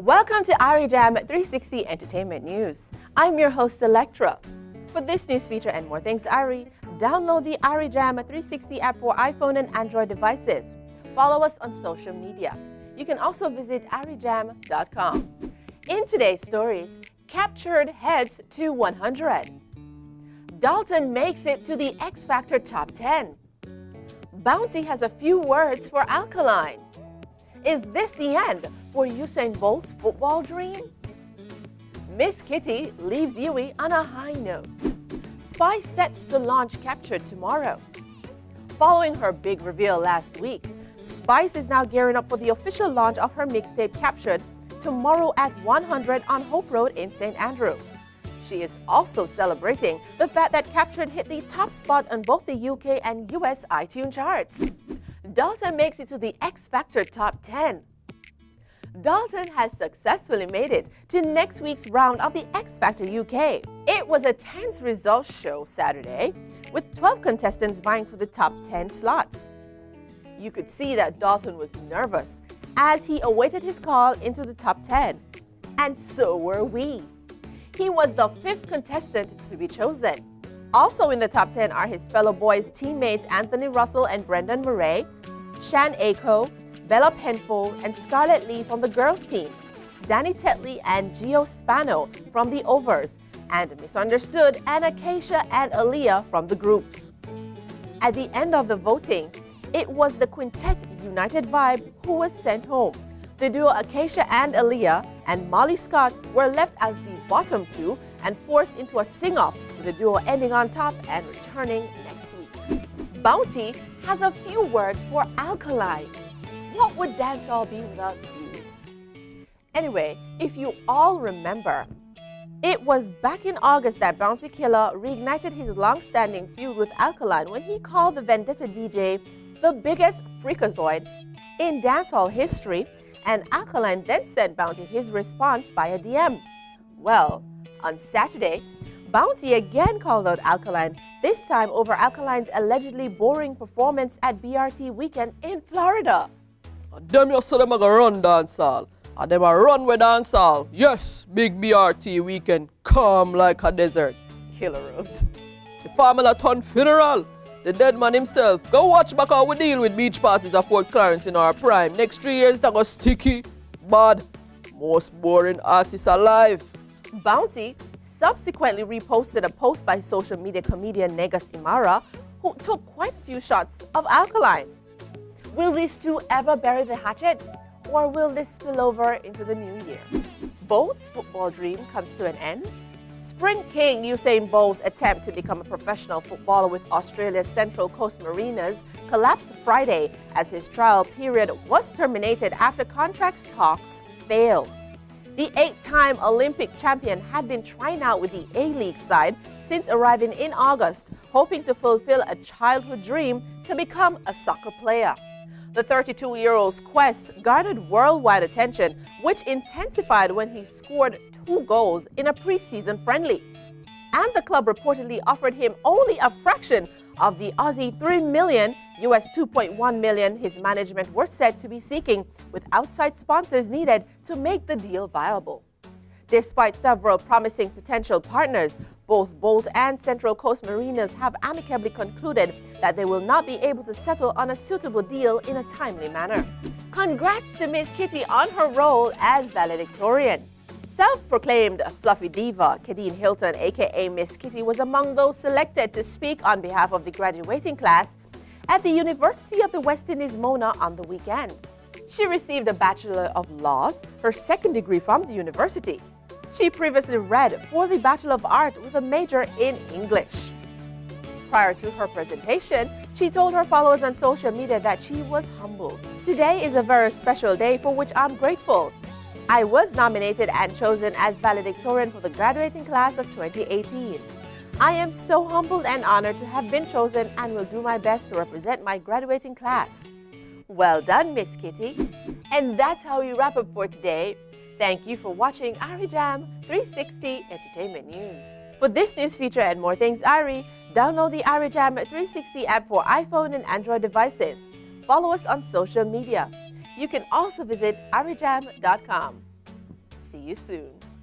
Welcome to IrieJam 360 Entertainment News. I'm your host, Electra. For this news feature and more things Irie, download the IrieJam 360 app for iPhone and Android devices. Follow us on social media. You can also visit IrieJam.com. In today's stories, Captured heads to 100. Dalton makes it to the X Factor Top 10. Bounty has a few words for Alkaline. Is this the end for Usain Bolt's football dream? Miss Kitty leaves Yui on a high note. Spice sets to launch Captured tomorrow. Following her big reveal last week, Spice is now gearing up for the official launch of her mixtape Captured tomorrow at 100 on Hope Road in St. Andrew. She is also celebrating the fact that Captured hit the top spot on both the UK and US iTunes charts. Dalton makes it to the X Factor Top 10. Dalton has successfully made it to next week's round of the X Factor UK. It was a tense results show Saturday, with 12 contestants vying for the top 10 slots. You could see that Dalton was nervous as he awaited his call into the top 10. And so were we. He was the 5th contestant to be chosen. Also in the top 10 are his fellow boys teammates Anthony Russell and Brendan Murray, Shan Ako, Bella Penfold, and Scarlett Lee from the girls team, Danny Tetley and Gio Spano from the overs, and Misunderstood and Acacia and Aaliyah from the groups. At the end of the voting, it was the quintet United Vibe who was sent home. The duo Acacia and Aaliyah and Molly Scott were left as the bottom two and forced into a sing-off, with the duo ending on top and returning next week. Bounty has a few words for Alkaline. What would dancehall be without blues? Anyway, if you all remember, it was back in August that Bounty Killer reignited his long-standing feud with Alkaline when he called the Vendetta DJ the biggest freakazoid in dancehall history, and Alkaline then sent Bounty his response via DM. Well, on Saturday, Bounty again called out Alkaline, this time over Alkaline's allegedly boring performance at BRT Weekend in Florida. Them you say them a go run dancehall, and them a run with dancehall. Yes, big BRT Weekend, calm like a desert. Killer wrote. The Family Ton funeral. The dead man himself. Go watch back how we deal with beach parties at Fort Clarence in our prime. Next 3 years, that go sticky, bad, most boring artist alive. Bounty subsequently reposted a post by social media comedian Negus Imara, who took quite a few shots of Alkaline. Will these two ever bury the hatchet, or will this spill over into the new year? Bolt's football dream comes to an end. Sprint king Usain Bolt's attempt to become a professional footballer with Australia's Central Coast Mariners collapsed Friday as his trial period was terminated after contract talks failed. The 8-time Olympic champion had been trying out with the A-League side since arriving in August, hoping to fulfill a childhood dream to become a soccer player. The 32-year-old's quest garnered worldwide attention, which intensified when he scored 2 goals in a preseason friendly. And the club reportedly offered him only a fraction of the Aussie $3 million, US $2.1 million his management were said to be seeking, with outside sponsors needed to make the deal viable. Despite several promising potential partners, both Bolt and Central Coast Mariners have amicably concluded that they will not be able to settle on a suitable deal in a timely manner. Congrats to Miss Kitty on her role as valedictorian. Self-proclaimed fluffy diva Kadeen Hilton, aka Miss Kitty, was among those selected to speak on behalf of the graduating class at the University of the West Indies Mona on the weekend. She received a Bachelor of Laws, her second degree from the university. She previously read for the Bachelor of Art with a major in English. Prior to her presentation, she told her followers on social media that she was humbled. Today is a very special day for which I'm grateful. I was nominated and chosen as valedictorian for the graduating class of 2018. I am so humbled and honored to have been chosen and will do my best to represent my graduating class. Well done, Miss Kitty. And that's how we wrap up for today. Thank you for watching IrieJam 360 Entertainment News. For this news feature and more things Irie, download the IrieJam 360 app for iPhone and Android devices. Follow us on social media. You can also visit IrieJam.com. see you soon.